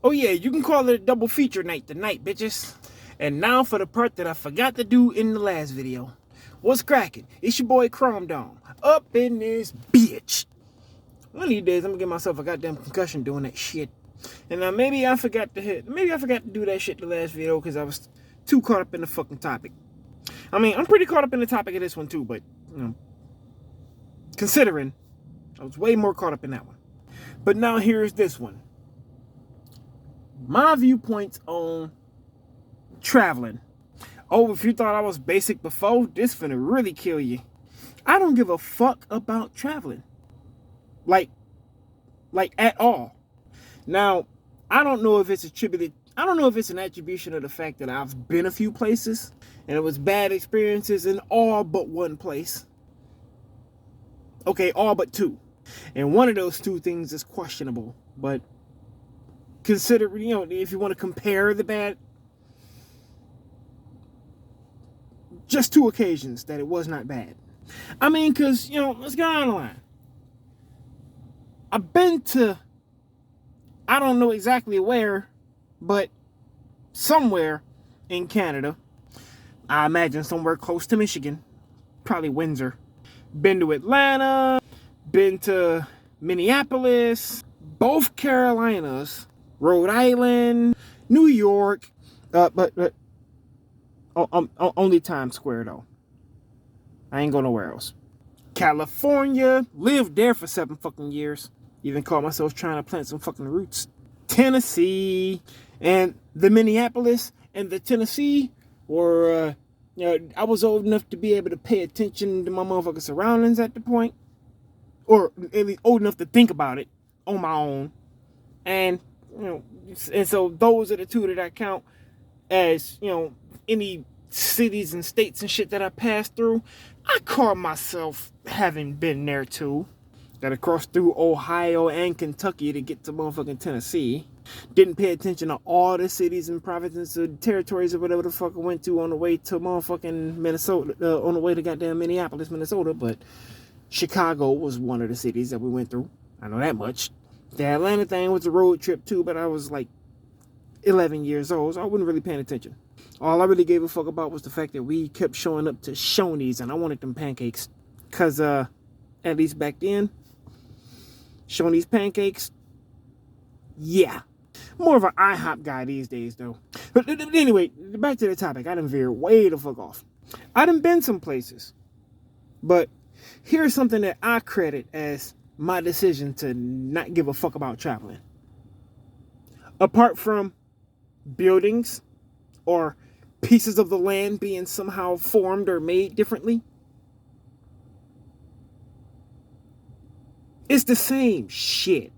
Oh yeah, you can call it a double feature night tonight, bitches. And now for the part that I forgot to do in the last video. What's cracking? It's your boy Krome up in this bitch. One of these days I'm gonna get myself a goddamn concussion doing that shit. And maybe I forgot to do that shit the last video because I was too caught up in the fucking topic. I mean, I'm pretty caught up in the topic of this one too, but you know, considering I was way more caught up in that one. But now here's this one. My viewpoints on traveling. Oh, if you thought I was basic before, this finna really kill you. I don't give a fuck about traveling. Like at all. Now, I don't know if it's an attribution of the fact that I've been a few places and it was bad experiences in all but one place. Okay, all but two. And one of those two things is questionable, but consider, you know, if you want to compare the bad, just two occasions that it was not bad. I mean, because, you know, let's go on the line. I've been to, I don't know exactly where, but somewhere in Canada. I imagine somewhere close to Michigan. Probably Windsor. Been to Atlanta. Been to Minneapolis. Both Carolinas. Rhode Island. New York. But only Times Square, though. I ain't going nowhere else. California. Lived there for 7 fucking years. Even caught myself trying to plant some fucking roots. Tennessee. And the Minneapolis and the Tennessee were, you know, I was old enough to be able to pay attention to my motherfucking surroundings at the point. Or at least old enough to think about it on my own. And, you know, and so those are the two that I count as, you know, any cities and states and shit that I passed through. I call myself having been there too. Gotta cross through Ohio and Kentucky to get to motherfucking Tennessee. Didn't pay attention to all the cities and provinces or territories or whatever the fuck I went to on the way to motherfucking Minnesota, on the way to goddamn Minneapolis, Minnesota. But Chicago was one of the cities that we went through. I know that much. The Atlanta thing was a road trip too, but I was like 11 years old, so I wasn't really paying attention. All I really gave a fuck about was the fact that we kept showing up to Shoney's and I wanted them pancakes. Cause at least back then, Shoney's pancakes, yeah. More of an IHOP guy these days, though. But anyway, back to the topic. I done veered way the fuck off. I done been some places. But here's something that I credit as my decision to not give a fuck about traveling. Apart from buildings or pieces of the land being somehow formed or made differently, it's the same shit.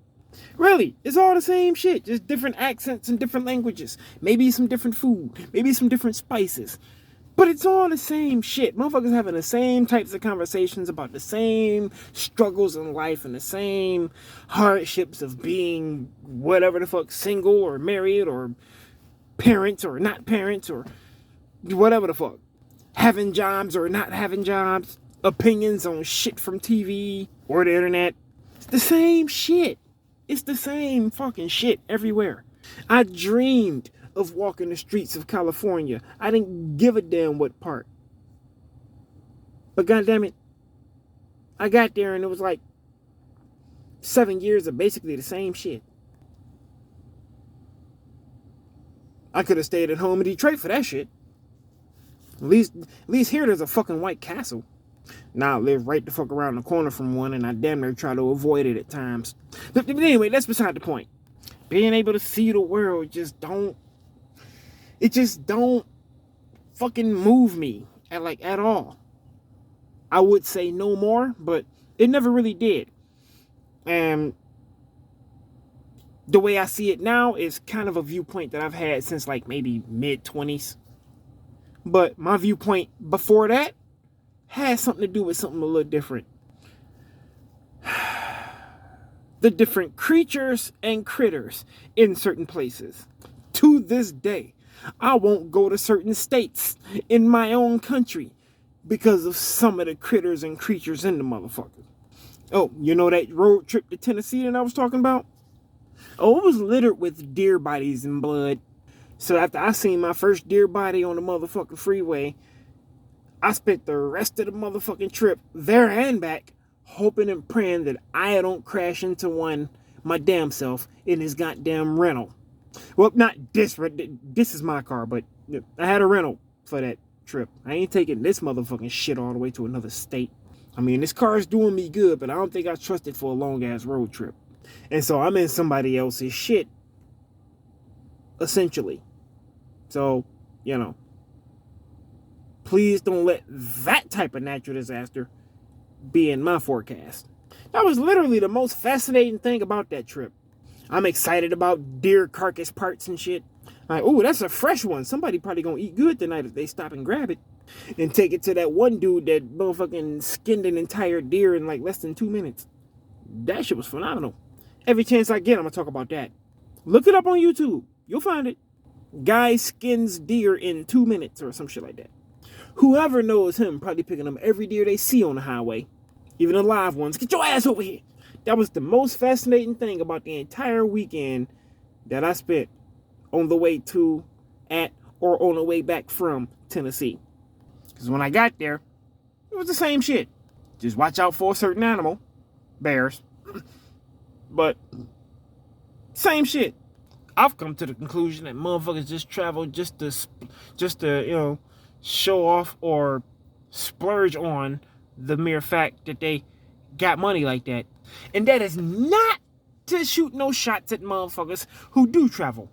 Really, it's all the same shit. Just different accents and different languages. Maybe some different food. Maybe some different spices. But it's all the same shit. Motherfuckers having the same types of conversations about the same struggles in life and the same hardships of being whatever the fuck, single or married or parents or not parents or whatever the fuck. Having jobs or not having jobs. Opinions on shit from TV or the internet. It's the same shit. It's the same fucking shit everywhere. I dreamed of walking the streets of California. I didn't give a damn what part. But goddammit, I got there and it was like 7 years of basically the same shit. I could have stayed at home in Detroit for that shit. At least here there's a fucking White Castle. Now I live right the fuck around the corner from one and I damn near try to avoid it at times. But anyway, that's beside the point. Being able to see the world just don't fucking move me at all. I would say no more, but it never really did. And the way I see it now is kind of a viewpoint that I've had since like maybe mid-20s. But my viewpoint before that has something to do with something a little different. The different creatures and critters in certain places. To this day, I won't go to certain states in my own country because of some of the critters and creatures in the motherfucker. Oh, you know that road trip to Tennessee that I was talking about? Oh, it was littered with deer bodies and blood. So after I seen my first deer body on the motherfucking freeway, I spent the rest of the motherfucking trip there and back hoping and praying that I don't crash into one my damn self in this goddamn rental. Well, not this. This is my car, but I had a rental for that trip. I ain't taking this motherfucking shit all the way to another state. I mean, this car is doing me good, but I don't think I trust it for a long-ass road trip. And so I'm in somebody else's shit, essentially. So, please don't let that type of natural disaster be in my forecast. That was literally the most fascinating thing about that trip. I'm excited about deer carcass parts and shit. Like, oh, that's a fresh one. Somebody probably gonna eat good tonight if they stop and grab it. And take it to that one dude that motherfucking skinned an entire deer in like less than 2 minutes. That shit was phenomenal. Every chance I get, I'm gonna talk about that. Look it up on YouTube. You'll find it. Guy skins deer in 2 minutes or some shit like that. Whoever knows him probably picking up every deer they see on the highway. Even the live ones. Get your ass over here. That was the most fascinating thing about the entire weekend that I spent on the way to, at, or on the way back from Tennessee. Because when I got there, it was the same shit. Just watch out for a certain animal. Bears. But, same shit. I've come to the conclusion that motherfuckers just travel just to show off or splurge on the mere fact that they got money like that. And that is not to shoot no shots at motherfuckers who do travel.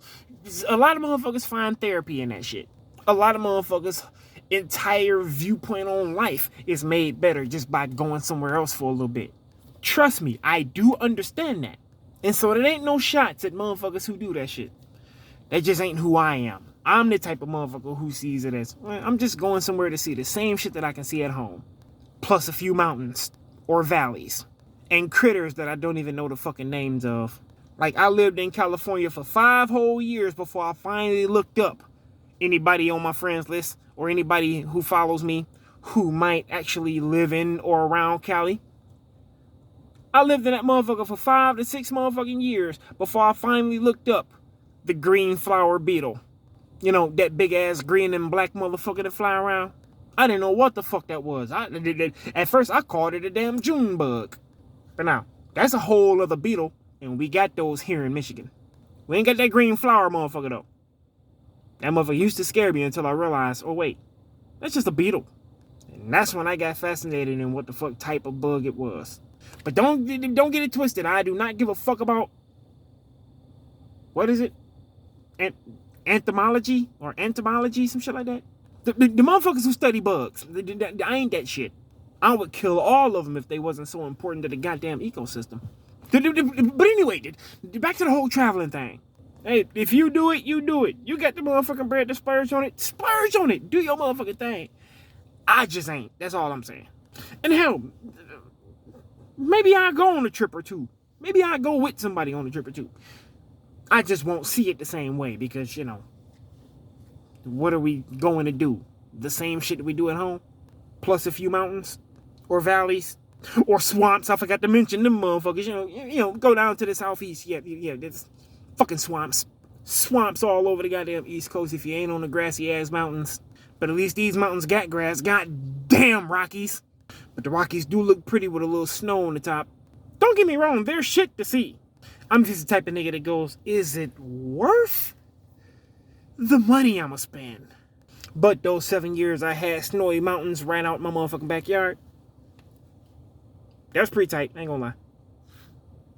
A lot of motherfuckers find therapy in that shit. A lot of motherfuckers' entire viewpoint on life is made better just by going somewhere else for a little bit. Trust me, I do understand that. And so it ain't no shots at motherfuckers who do that shit. That just ain't who I am. I'm the type of motherfucker who sees it as, well, I'm just going somewhere to see the same shit that I can see at home. Plus a few mountains or valleys. And critters that I don't even know the fucking names of. Like, I lived in California for 5 whole years before I finally looked up anybody on my friends list or anybody who follows me who might actually live in or around Cali. I lived in that motherfucker for 5 to 6 motherfucking years before I finally looked up the green flower beetle. You know, that big ass green and black motherfucker that fly around. I didn't know what the fuck that was. At first, I called it a damn June bug. But now, that's a whole other beetle, and we got those here in Michigan. We ain't got that green flower motherfucker, though. That motherfucker used to scare me until I realized, oh wait, that's just a beetle. And that's when I got fascinated in what the fuck type of bug it was. But don't get it twisted. I do not give a fuck about, what is it? Entomology or entomology, some shit like that. The motherfuckers who study bugs, I ain't that shit. I would kill all of them if they wasn't so important to the goddamn ecosystem. But anyway, back to the whole traveling thing. Hey, if you do it, you do it. You got the motherfucking bread to splurge on it. Splurge on it. Do your motherfucking thing. I just ain't. That's all I'm saying. And hell, maybe I'll go on a trip or two. Maybe I'll go with somebody on a trip or two. I just won't see it the same way because, what are we going to do? The same shit that we do at home? Plus a few mountains? Or valleys? Or swamps? I forgot to mention them motherfuckers. Go down to the southeast. Yeah, there's fucking swamps. Swamps all over the goddamn East Coast if you ain't on the grassy ass mountains. But at least these mountains got grass. Goddamn Rockies. But the Rockies do look pretty with a little snow on the top. Don't get me wrong, there's shit to see. I'm just the type of nigga that goes, is it worth the money I'ma spend? But those 7 years I had snowy mountains right out my motherfucking backyard, that was pretty tight, I ain't gonna lie.